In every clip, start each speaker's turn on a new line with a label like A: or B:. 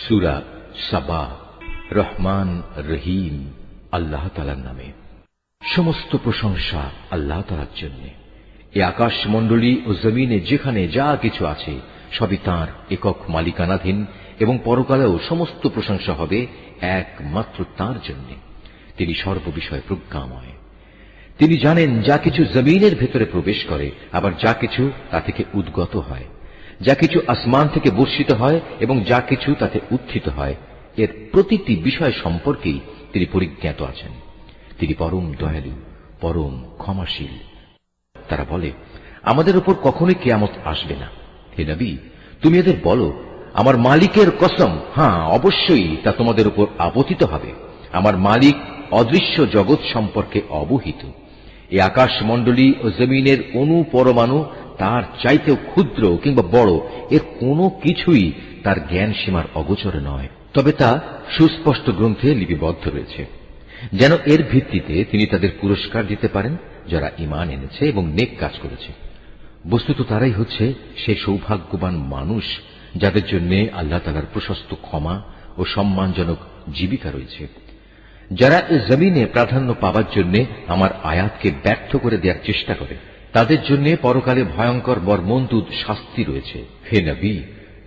A: সূরা সাবা। রহমান রহিম আল্লাহ তাআলার নামে। সমস্ত প্রশংসা আল্লাহ তাআলার জন্য। এই আকাশমণ্ডলী ও জমিনে যেখানে যা কিছু আছে সবই তাঁর একক মালিকানাধীন, এবং পরকালেও সমস্ত প্রশংসা হবে একমাত্র তাঁর জন্য। তিনি সর্ববিষয়ে প্রজ্ঞাময়। তিনি জানেন যা কিছু জমিনের ভেতরে প্রবেশ করে, আবার যা কিছু তা থেকে উদ্গত হয়, যা কিছু আসমান থেকে বর্ষিত হয় এবং যা কিছু তাতে উত্থিত হয়। এর প্রতিটি বিষয় সম্পর্কেই তিনি পরিজ্ঞাত আছেন। তিনি পরম দয়ালু, পরম ক্ষমাশীল। তারা বলে, আমাদের উপর কখনোই কিয়ামত আসবে না। হে নবী, তুমি এদের বলো, আমার মালিকের কসম, হ্যাঁ অবশ্যই তা তোমাদের উপর আপতিত হবে। আমার মালিক অদৃশ্য জগৎ সম্পর্কে অবহিত। এই আকাশমণ্ডলী ও জমিনের অণু পরমাণু তার চাইতেও ক্ষুদ্র কিংবা বড়, এর কোনো কিছুই তার জ্ঞান সীমার অগোচরে নয়। তবে তা সুস্পষ্ট গ্রন্থে লিপিবদ্ধ রয়েছে, যেন এর ভিত্তিতে তিনি তাদের পুরস্কার দিতে পারেন যারা ঈমান এনেছে এবং নেক কাজ করেছে। বস্তুত তারাই হচ্ছে সেই সৌভাগ্যবান মানুষ যাদের জন্য আল্লাহ তাআলার প্রশস্ত ক্ষমা ও সম্মানজনক জীবিকা রয়েছে, যারা এ জমিনে প্রাধান্য পাবার জন্য আমার আয়াতকে ব্যর্থ করে দেওয়ার চেষ্টা করে। তাদের জন্য পরকালে ভয়ঙ্কর মর্মন্তুদ শাস্তি রয়েছে। হে নবী,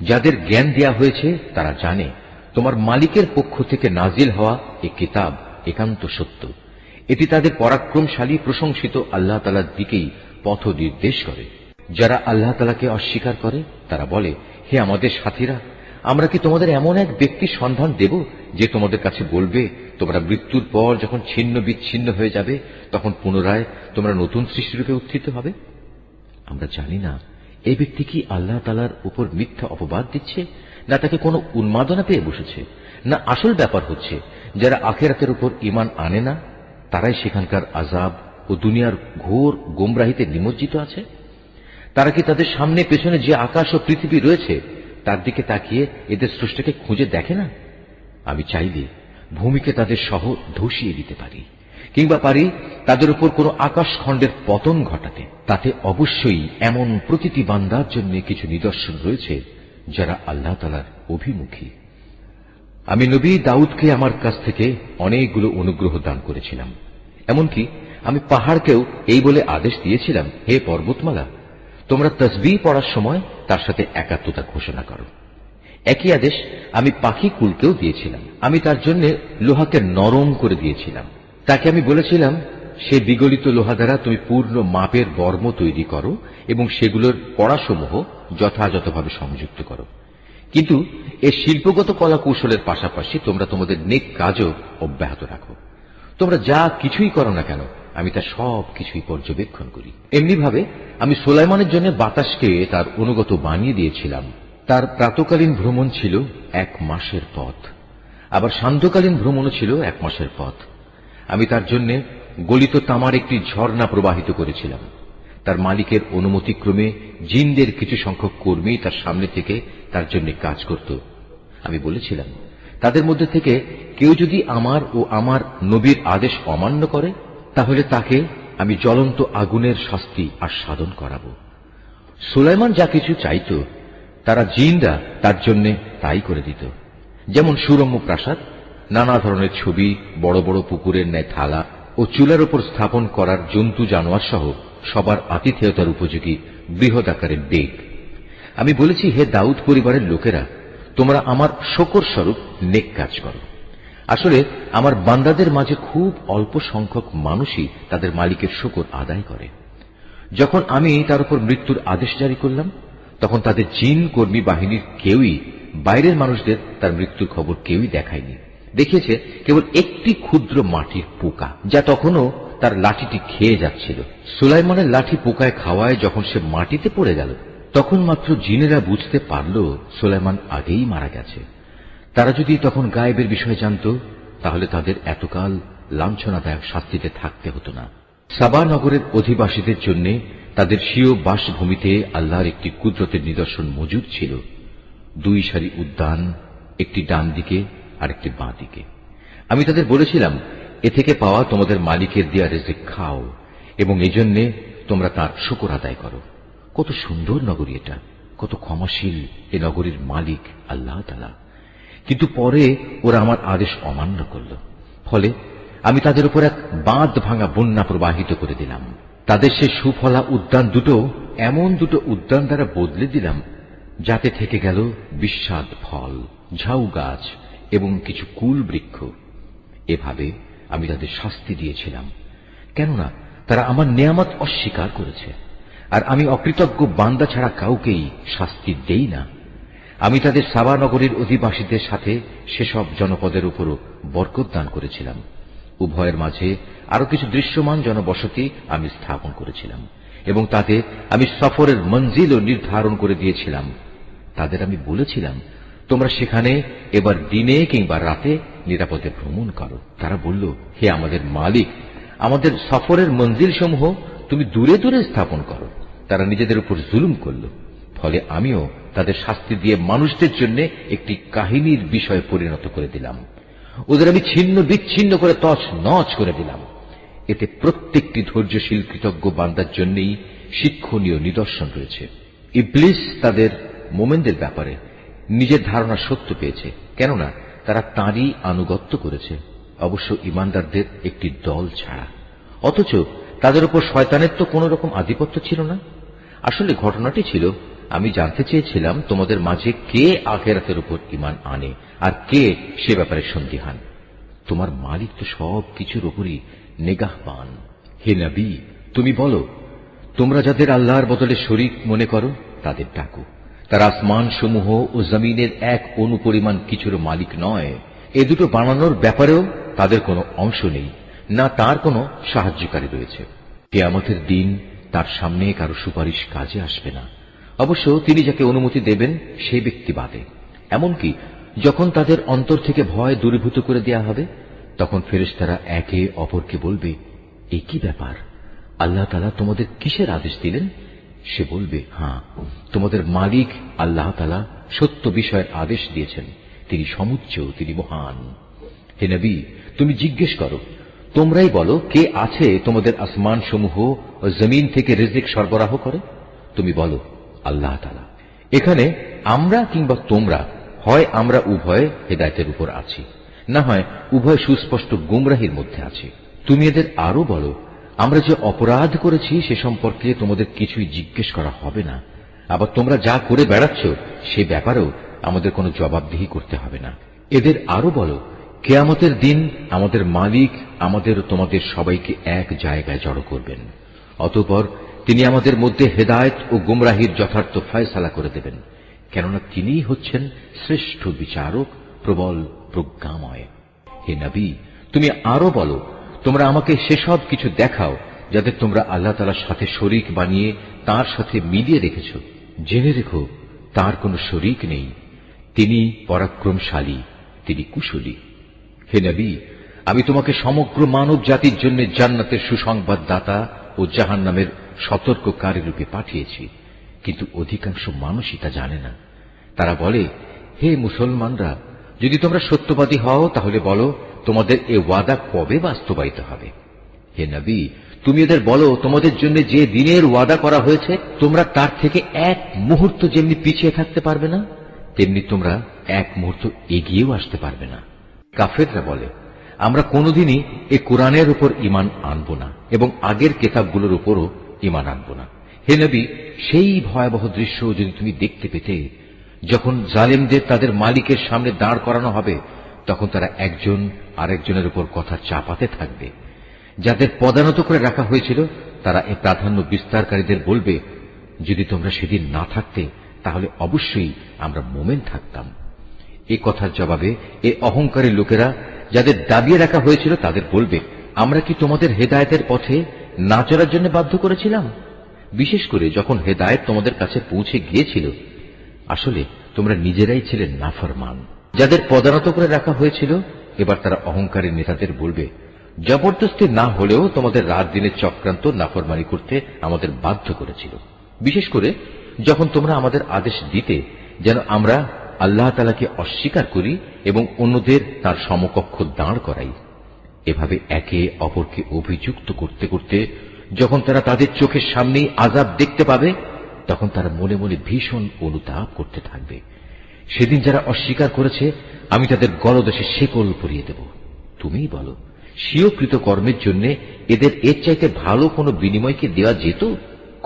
A: যাদের জ্ঞান দেয়া হয়েছে তারা জানে তোমার মালিকের পক্ষ থেকে নাজিল হওয়া এ কিতাব একান্ত সত্য। এটি তাদের পরাক্রমশালী প্রশংসিত আল্লাহ তাআলার দিকেই পথ নির্দেশ করে। যারা আল্লাহ তাআলাকে অস্বীকার করে তারা বলে, হে আমাদের সাথীরা, আমরা কি তোমাদের এমন এক ব্যক্তির সন্ধান দেব যে তোমাদের কাছে বলবে, তোমরা মৃত্যুর পর যখন ছিন্ন বিচ্ছিন্ন হয়ে যাবে তখন পুনরায় তোমরা নতুন সৃষ্টিরূপে উত্থিত হবে? আমরা জানি না এই ব্যক্তি কি আল্লাহ তাআলার উপর মিথ্যা অপবাদ দিচ্ছে, না তাকে কোনো উন্মাদনা পেয়ে বসেছে, না আসল ব্যাপার হচ্ছে যারা আখিরাতের উপর ঈমান আনে না তারাই সেখানকার আযাব ও দুনিয়ার ঘোর গোমরাহিতে নিমজ্জিত আছে। তারা কি তাদের সামনে পেছনে যে আকাশ ও পৃথিবী রয়েছে তার দিকে তাকিয়ে এদের স্রষ্টাকে খুঁজে দেখে না? আমি চাইলে ভূমিকে তাদের সহ ধসিয়ে দিতে পারি, কিংবা পারি তাদের উপর কোনো আকাশখণ্ডের পতন ঘটাতে। তাতে অবশ্যই এমন প্রতিটি বান্দার জন্য কিছু নিদর্শন রয়েছে যারা আল্লাহ তাআলার অভিমুখী। আমি নবী দাউদকে আমার কাছ থেকে অনেকগুলো অনুগ্রহ দান করেছিলাম। এমনকি আমি পাহাড়কেও এই বলে আদেশ দিয়েছিলাম, হে পর্বতমালা, তোমরা তাসবিহ পড়ার সময় তার সাথে একাত্মতা ঘোষণা করো। একই আদেশ আমি পাখি কুলকেও দিয়েছিলাম। আমি তার জন্য লোহাকে নরম করে দিয়েছিলাম। তাকে আমি বলেছিলাম, সে বিগলিত লোহা দ্বারা তুমি পূর্ণ মাপের বর্ম তৈরি করো এবং সেগুলোর কড়াসমূহ যথাযথভাবে সংযুক্ত করো। কিন্তু এর শিল্পগত কলা কৌশলের পাশাপাশি তোমরা তোমাদের নেক কাজও অব্যাহত রাখো। তোমরা যা কিছুই করো না কেন আমি তা সব কিছুই পর্যবেক্ষণ করি। এমনিভাবে আমি সুলাইমানের জন্য বাতাসকে তার অনুগত বানিয়ে দিয়েছিলাম। তার প্রাতকালীন ভ্রমণ ছিল 1 মাসের পথ, আবার সান্ধ্যকালীন ভ্রমণও ছিল 1 মাসের পথ। আমি তার জন্য গলিত তামার একটি ঝর্ণা প্রবাহিত করেছিলাম। তার মালিকের অনুমতিক্রমে জিনদের কিছু সংখ্যক কর্মী তার সামনে থেকে তার জন্য কাজ করত। আমি বলেছিলাম, তাদের মধ্যে থেকে কেউ যদি আমার ও আমার নবীর আদেশ অমান্য করে তাহলে তাকে আমি জ্বলন্ত আগুনের শাস্তি আস্বাদন করাবো। সুলাইমান যা কিছু চাইত তারা জিনরা তার জন্য তাই করে দিত। যেমন সুরম্য প্রাসাদ, নানা ধরনের ছবি, বড় বড় পুকুরের ন্যায় থালা ও চুলার উপর স্থাপন করার জন্তু জানোয়ার সহ সবার আতিথেয়তার উপযোগী বৃহৎ আকারের ডেক। আমি বলেছি, হে দাউদ পরিবারের লোকেরা, তোমরা আমার শকর স্বরূপ নেক কাজ করো। আসলে আমার বান্দাদের মাঝে খুব অল্প সংখ্যক মানুষই তাদের মালিকের শকর আদায় করে। যখন আমি তার উপর মৃত্যুর আদেশ জারি করলাম তখন তাদের জিন কর্মী বাহিনীর কেউই বাইরের মানুষদের তার মৃত্যুর খবর কেউই দেখায়নি। দেখিয়েছে কেবল একটি ক্ষুদ্র মাটির পোকা, যা তখনও তার লাঠিটি খেয়ে যাচ্ছিল। সুলাইমানের লাঠি পোকায় খাওয়ায় যখন সে মাটিতে পড়ে গেল তখন মাত্র জিনেরা বুঝতে পারল সুলাইমান আগেই মারা গেছে। তারা যদি তখন গায়েবের বিষয়ে জানত তাহলে তাদের এতকাল লাঞ্ছনাদায়ক শাস্তিতে থাকতে হতো না। সাবা নগরের অধিবাসীদের জন্য তাদের স্বীয় বাসভূমিতে আল্লাহর একটি কুদরতের নিদর্শন মজুদ ছিল। 2 সারি উদ্যান, একটি ডান দিকে আর একটি বাঁ দিকে। আমি তাদের বলেছিলাম, এ থেকে পাওয়া তোমাদের মালিকের দেয়া রিজিক খাও এবং এজন্য তোমরা তার শুকর আদায় করো। কত সুন্দর নগরী এটা, কত ক্ষমাশীল এ নগরীর মালিক আল্লাহ তাআলা। কিন্তু পরে ওরা আমার আদেশ অমান্য করল। ফলে আমি তাদের উপর এক বাঁধ ভাঙা বন্যা প্রবাহিত করে দিলাম। তাদের সে সুফলা উদ্যান দুটো এমন দুটো উদ্যান দ্বারা বদলে দিলাম, যাতে থেকে গেল বিস্বাদ ফল, ঝাউ গাছ এবং কিছু কুল বৃক্ষ। এভাবে আমি তাদের শাস্তি দিয়েছিলাম, কেননা তারা আমার নেয়ামত অস্বীকার করেছে। আর আমি অকৃতজ্ঞ বান্দা ছাড়া কাউকেই শাস্তি দেই না। আমি তাদের সাবা নগরীর অধিবাসীদের সাথে সেসব জনপদের উপরও বরকত দান করেছিলাম। উভয়ের মাঝে আরো কিছু দৃশ্যমান জনবসতি আমি স্থাপন করেছিলাম এবং তাদের আমি সফরের মঞ্জিলও নির্ধারণ করে দিয়েছিলাম। তাদের আমি বলেছিলাম, তোমরা সেখানে এবার দিনে কিংবা রাতে নিরাপদে ভ্রমণ করো। তারা বলল, হে আমাদের মালিক, আমাদের সফরের মঞ্জিল সমূহ তুমি দূরে দূরে স্থাপন করো। তারা নিজেদের উপর জুলুম করল। ফলে আমিও তাদের শাস্তি দিয়ে মানুষদের জন্য একটি কাহিনীর বিষয় পরিণত করে দিলাম। ওদের আমি ছিন্ন বিচ্ছিন্ন করে তছ নছ করে দিলাম। এতে প্রত্যেকটি ধৈর্যশীল কৃতজ্ঞ বান্দার জন্যই শিক্ষণীয় নিদর্শন রয়েছে। ইবলিস তাদের মোমেনদের ব্যাপারে নিজের ধারণা সত্য পেয়েছে, কেননা তারা তাঁরই আনুগত্য করেছে, অবশ্য ইমানদারদের একটি দল ছাড়া। অথচ তাদের উপর শয়তানের তো কোন রকম আধিপত্য ছিল না। আসলে ঘটনাটি ছিল, আমি জানতে চেয়েছিলাম তোমাদের মাঝে কে আখিরাতের উপর ঈমান আনে আর কে সে ব্যাপারে সন্দিহান। তোমার মালিক তো সব কিছুর উপরই নিগাহবান। হে নবী, তুমি বলো, তোমরা যাদের আল্লাহর বদলে শরীক মনে করো তাদের ডাকো। তার আসমান সমূহ ও জমিনের এক অনুপরিমাণ কিছুর মালিক নয়। এ দুটো বানানোর ব্যাপারেও তাদের কোনো অংশ নেই, না তার কোনো সাহায্যকারী রয়েছে। কিয়ামতের দিন তার সামনে কারো সুপারিশ কাজে আসবে না, অবশ্য তিনি যাকে অনুমতি দেবেন সেই ব্যক্তি বাদে। এমনকি যখন তাদের অন্তর থেকে ভয় দূরীভূত করে দেয়া হবে, তখন ফেরেশতারা একে অপরকে বলবে, এই কি ব্যাপার, আল্লাহ তাআলা তোমাদের কিসের আদেশ দিলেন? সে বলবে, হ্যাঁ, তোমাদের মালিক আল্লাহ তাআলা সত্য বিষয়ের আদেশ দিয়েছেন, তিনি সমুচ্চ, তিনি মহান। হে নবী, তুমি জিজ্ঞেস করো, তোমরাই বলো, কে আছে তোমাদের আসমান সমূহ ও জমিন থেকে রিজিক সরবরাহ করে? তুমি বলো, আল্লাহ তাআলা। এখানে আমরা কিংবা তোমরা, হয় আমরা উভয় হেদায়েতের উপর আছি, না হয় উভয় সুস্পষ্ট গুমরাহির মধ্যে আছি। তুমি এদের আরো বলো, আমরা যে অপরাধ করেছি সে সম্পর্কে তোমাদের কিছুই জিজ্ঞেস করা হবে না। আবার তোমরা যা করে বেড়াচ্ছ সে ব্যাপারেও আমাদের কোনো জবাবদিহি করতে হবে না। এদের আরো বলো, কিয়ামতের দিন আমাদের মালিক আমাদের ও তোমাদের সবাইকে এক জায়গায় জড়ো করবেন। অতঃপর তিনি আমাদের মধ্যে হেদায়েত ও গুমরাহির যথার্থ ফয়সালা করে দেবেন, কেননা তিনিই হচ্ছেন শ্রেষ্ঠ বিচারক, প্রবল প্রজ্ঞাময়। হে নবী, তুমি আরো বলো, তোমরা আমাকে সেসব কিছু দেখাও যাদের তোমরা আল্লাহ তাআলার সাথে শরীক বানিয়ে তার সাথে মিলিয়ে রেখেছ। জেনে রেখো, তার কোনো শরীক নেই, তিনি পরাক্রমশালী, তিনি কুশলী। হে নবী, আমি তোমাকে সমগ্র মানব জাতির জন্য জান্নাতের সুসংবাদ দাতা ও জাহান্নামের সতর্ককারী রূপে পাঠিয়েছি, কিন্তু অধিকাংশ মানুষই তা জানে না। তারা বলে, হে মুসলমানরা, যদি তোমরা সত্যবাদী হও তাহলে বলো, তোমাদের এ ওয়াদা কবে বাস্তবায়িত হবে? হে নবী, তুমি এদের বলো, তোমাদের জন্য যে দিনের ওয়াদা করা হয়েছে তোমরা তার থেকে এক মুহূর্ত যেমনি পিছিয়ে থাকতে পারবে না, তেমনি তোমরা এক মুহূর্ত এগিয়েও আসতে পারবে না। কাফেররা বলে, আমরা কোনোদিনই এ কোরআনের উপর ঈমান আনব না এবং আগের কিতাবগুলোর উপরও ঈমান আনব না। হে নবী, সেই ভয়াবহ দৃশ্য যদি তুমি দেখতে পেতে, যখন জালেমদের তাদের মালিকের সামনে দাঁড় করানো হবে, তখন তারা একজন আরেকজনের উপর কথা চাপাতে থাকবে। যাদের পদানত করে রাখা হয়েছিল তারা এ প্রাধান্য বিস্তারকারীদের বলবে, যদি তোমরা সেদিন না থাকতে তাহলে অবশ্যই আমরা মোমেন থাকতাম। এ কথার জবাবে এ অহংকারী লোকেরা যাদের দাবিয়ে রাখা হয়েছিল তাদের বলবে, আমরা কি তোমাদের হেদায়েতের পথে না চলার জন্য বাধ্য করেছিলাম? বিশেষ করে যখন হেদায়েত তোমাদের কাছে পৌঁছে গিয়েছিল, আসলে তোমরা নিজেরাই ছিলে নাফরমান। যাদের পদানত করে রাখা হয়েছিল, এবার তারা অহংকারী নেতাদের বলবে, জবরদস্তি না হলেও তোমাদের রাত দিনের চক্রান্ত নাফরমানি করতে আমাদের বাধ্য করেছিল। বিশেষ করে যখন তোমরা আমাদের আদেশ দিতে যেন আমরা আল্লাহ তাআলাকে অস্বীকার করি এবং অন্যদের তার সমকক্ষ দাঁড় করাই। এভাবে একে অপরকে অভিযুক্ত করতে করতে যখন তারা তাদের চোখের সামনেই আযাব দেখতে পাবে, তখন তারা মনে মনে ভীষণ অনুতাপ করতে থাকবে। সেদিন যারা অস্বীকার করেছে আমি তাদের গলদেশে শেকল পরিয়ে দেব। তুমিই বলো, স্বীয়কৃত কর্মের জন্য এদের এর চাইতে ভালো কোনো বিনিময় কি দেওয়া যেত?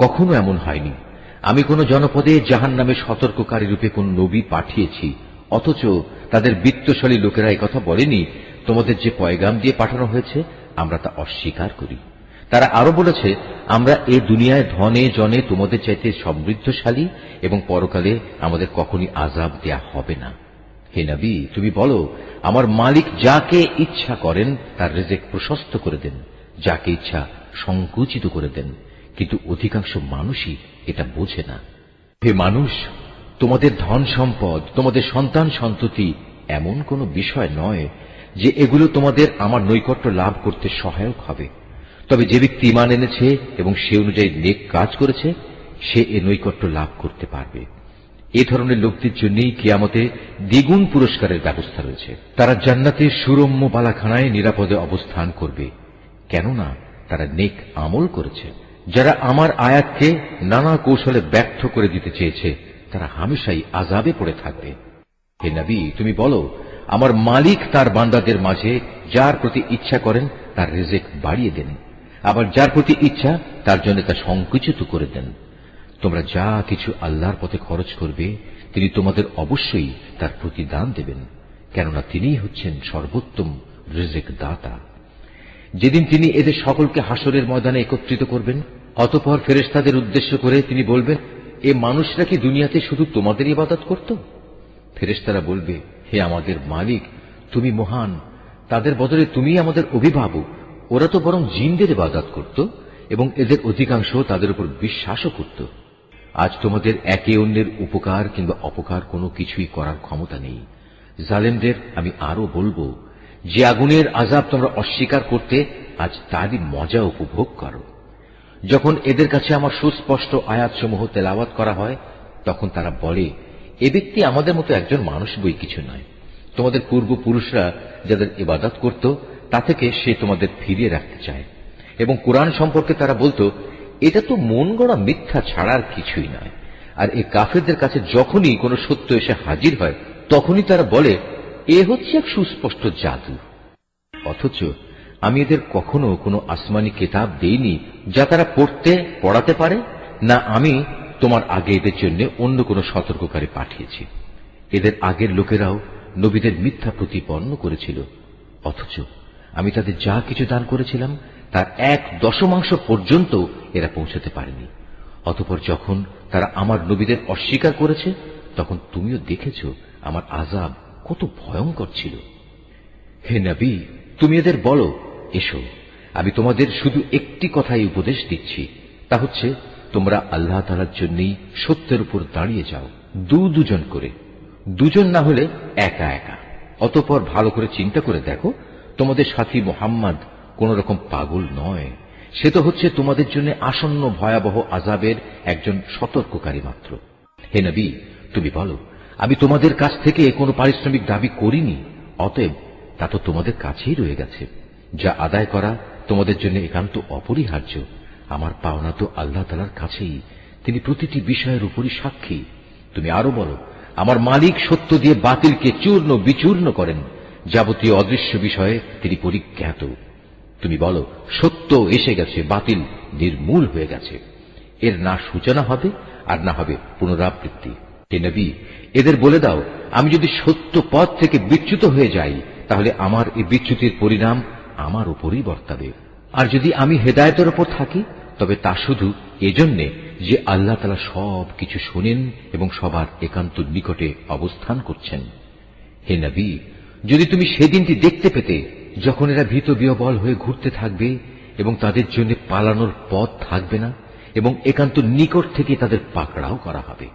A: কখনো এমন হয়নি। আমি কোন জনপদে জাহান্নামে সতর্ককারী রূপে কোন নবী পাঠিয়েছি, অথচ তাদের বিত্তশালী লোকেরা একথা বলেনি তোমাদের যে পয়গাম দিয়ে পাঠানো হয়েছে আমরা তা অস্বীকার করি। তারা আরো বলেছে, আমরা এ দুনিয়ায় ধনে জনে তোমাদের চাইতে সমৃদ্ধশালী এবং পরকালে আমাদের কখনই আযাব দেয়া হবে না। হে নবী, তুমি বলো, আমার মালিক যাকে ইচ্ছা করেন তার রিজিক প্রশস্ত করে দেন, যাকে ইচ্ছা সংকুচিত করে দেন, কিন্তু অধিকাংশ মানুষই এটা বোঝে না। হে মানুষ, তোমাদের ধন সম্পদ, তোমাদের সন্তান সন্ততি এমন কোনো বিষয় নয় যে এগুলো তোমাদের আমার নৈকট্য লাভ করতে সহায়ক হবে। তবে যে ব্যক্তি ঈমান এনেছে এবং সে অনুযায়ী নেক কাজ করেছে, সে এ নৈকট্য লাভ করতে পারবে। এ ধরনের লোকদের জন্যই কিয়ামতে দ্বিগুণ পুরস্কারের ব্যবস্থা রয়েছে। তারা জান্নাতের সুরম্য বালাখানায় নিরাপদে অবস্থান করবে, কেননা তারা নেক আমল করেছে। যারা আমার আয়াতকে নানা কৌশলে ব্যর্থ করে দিতে চেয়েছে তারা হামেশাই আযাবে পড়ে থাকবে। হে নবী, তুমি বলো, আমার মালিক তার বান্দাদের মাঝে যার প্রতি ইচ্ছা করেন তার রিজিক বাড়িয়ে দেন, আবার যার প্রতি ইচ্ছা তার জন্য তা সংকুচিত করে দেন। তোমরা যা কিছু আল্লাহর পথে খরচ করবে তিনি তোমাদের অবশ্যই তার প্রতিদান দেবেন, কেননা তিনিই হচ্ছেন সর্বোত্তম রিজিক দাতা। যেদিন তিনি এদের সকলকে হাসরের ময়দানে একত্রিত করবেন, অতঃপর ফেরেশতাদের উদ্দেশ্য করে তিনি বলবেন, এ মানুষরা কি দুনিয়াতে শুধু তোমাদের ইবাদত করত? ফেরেশতারা বলবে, হে আমাদের মালিক, তুমি মহান, তাদের বদলে তুমি আমাদের অভিভাবক। ওরা তো বরং জিনদের ইবাদত করত এবং এদের অধিকাংশ তাদের উপর বিশ্বাসও করত। আজ তোমাদের একে অন্যের উপকার কিংবা অপকার কোনো কিছুই করার ক্ষমতা নেই। জালেমদের আমি আরো বলবো, যে আগুনের আযাব তোমরা অস্বীকার করতে, আজ তারই মজা উপভোগ করো। যখন এদের কাছে আমার সুস্পষ্ট আয়াতসমূহ তেলাওয়াত করা হয়, তখন তারা বলে, এ ব্যক্তি আমাদের মতো একজন মানুষ বই কিছু নয়। তোমাদের পূর্বপুরুষরা যাদের ইবাদত করত তা থেকে সে তোমাদের ফিরিয়ে রাখতে চায়। এবং কোরআন সম্পর্কে তারা বলতো, এটা তো মন গড়া মিথ্যা ছাড়া আর কিছুই নয়। আর এই কাফেরদের কাছে যখনই কোনো সত্য এসে হাজির হয় তখনই তারা বলে, এ হচ্ছে এক সুস্পষ্ট জাদু। অথচ আমি এদের কখনো কোনো আসমানি কিতাব দেইনি যা তারা পড়তে পড়াতে পারে, না আমি তোমার আগে এদের জন্য অন্য কোনো সতর্ককারী পাঠিয়েছি। এদের আগের লোকেরাও নবীদের মিথ্যা প্রতিপন্ন করেছিল, অথচ আমি তাদের যা কিছু দান করেছিলাম তার 1/10 পর্যন্ত এরা পৌঁছাতে পারেনি। অতঃপর যখন তারা আমার নবীদের অস্বীকার করেছে তখন তুমিও দেখেছ আমার আযাব কত ভয়ঙ্কর ছিল। হে নবী, তুমি এদের বলো, এসো, আমি তোমাদের শুধু একটি কথাই উপদেশ দিচ্ছি, তা হচ্ছে তোমরা আল্লাহ তাআলার জন্যই সত্যের উপর দাঁড়িয়ে যাও, দুজন করে, দুজন না হলে একা একা। অতঃপর ভালো করে চিন্তা করে দেখো, তোমাদের সাথী মুহাম্মদ কোন রকম পাগল নয়, সে তো হচ্ছে তোমাদের জন্য আসন্ন ভয়াবহ আযাবের একজন সতর্ককারী মাত্র। হে নবী, তুমি বলো, আমি তোমাদের কাছ থেকে কোনো পারিশ্রমিক দাবি করিনি, অতএব তা তো তোমাদের কাছেই রয়ে গেছে। যা আদায় করা তোমাদের জন্য একান্ত অপরিহার্য। আমার পাওনা তো আল্লাহ তাআলার কাছেই, তিনি প্রতিটি বিষয়ের উপরই সাক্ষী। তুমি আরো বলো, আমার মালিক সত্য দিয়ে বাতিলকে চূর্ণ বিচূর্ণ করেন, যাবতীয় অদৃশ্য বিষয়ে তিনি পরিজ্ঞাত। তুমি বলো, সত্য এসে গেছে, বাতিল নির্মূল হয়ে গেছে, এর না সূচনা হবে আর না হবে পুনরাবৃত্তি। হে নবী, এদের বলে দাও, আমি যদি সত্য পথ থেকে বিচ্যুত হয়ে যাই তাহলে আমার এই বিচ্যুতির পরিণাম আমার উপরই বর্তাবে। আর যদি আমি হেদায়েতের উপর থাকি তবে তা শুধু এজন্যে যে আল্লাহ তাআলা সব কিছু শোনেন এবং সবার একান্ত নিকটে অবস্থান করছেন। হে নবী, যদি তুমি সেদিনটি দেখতে পেতে যখন এরা ভীত বিহ্বল হয়ে ঘুরতে থাকবে এবং তাদের জন্য পালানোর পথ থাকবে না এবং একান্ত নিকট থেকে তাদের পাকড়াও করা হবে,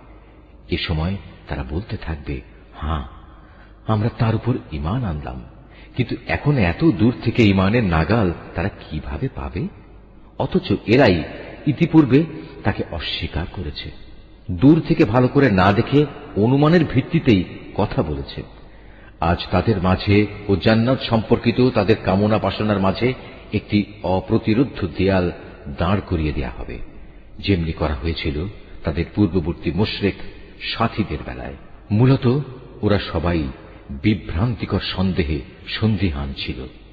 A: এ সময় তারা বলতে থাকবে, হ্যাঁ, আমরা তার উপর ঈমান আনলাম, কিন্তু এখন এত দূর থেকে ঈমানের নাগাল তারা কিভাবে পাবে? অথচ এরাই ইতিপূর্বে তাকে অস্বীকার করেছে, দূর থেকে ভালো করে না দেখে অনুমানের ভিত্তিতেই কথা বলেছে। আজ তাদের মাঝে ও জান্নাত সম্পর্কিত তাদের কামনা বাসনার মাঝে একটি অপ্রতিরোধ্য দেয়াল দাঁড় করিয়ে দেয়া হবে, যেমনি করা হয়েছিল তাদের পূর্ববর্তী মুশরিক সাথীদের বেলায়। মূলত ওরা সবাই বিভ্রান্তিকর সন্দেহে সন্দিহান ছিল।